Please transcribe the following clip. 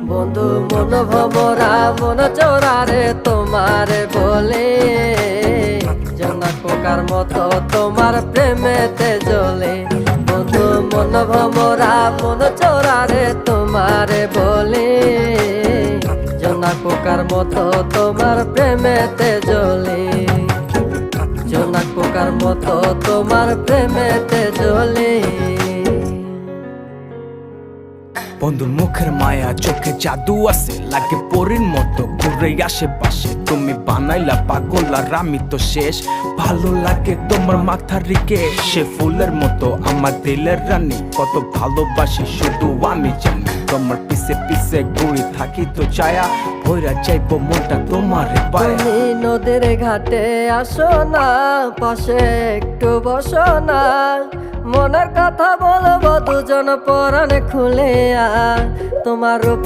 বন্ধু মন ভমরা মন চোরারে তোমারে বলে, জোনাক পোকার মতো তোমার প্রেমেতে জ্বলে। বন্ধু মন ভমরা মন চোরারে তোমারে বলে, জোনাক পোকার মতো তোমার প্রেমেতে জ্বলে। জোনাক পোকার মতো তোমার প্রেমেতে জ্বলে। বন্ধুর মুখের মায়া চোখে জাদু আছে, লাগে পরীর মতো ঘুরে আশেপাশে। তুমি বানাইলা পাগল আর আমি তো শেষ। ভালো লাগে তোমার মাথার রিকে, সে ফুলের মতো আমার দিলের রানী। কত ভালোবাসি শুধু আমি জানি, তোমার পিছে পিছে ঘুরি থাকি তো ছায়া। ভৈরা যাইব মনটা তোমার পায়ে। তুমি নদীর ঘাটে আসো না, পাশে একটু বসো না। মনের কথা বলবো দুজন পরাণ খুলে, তোমার রূপে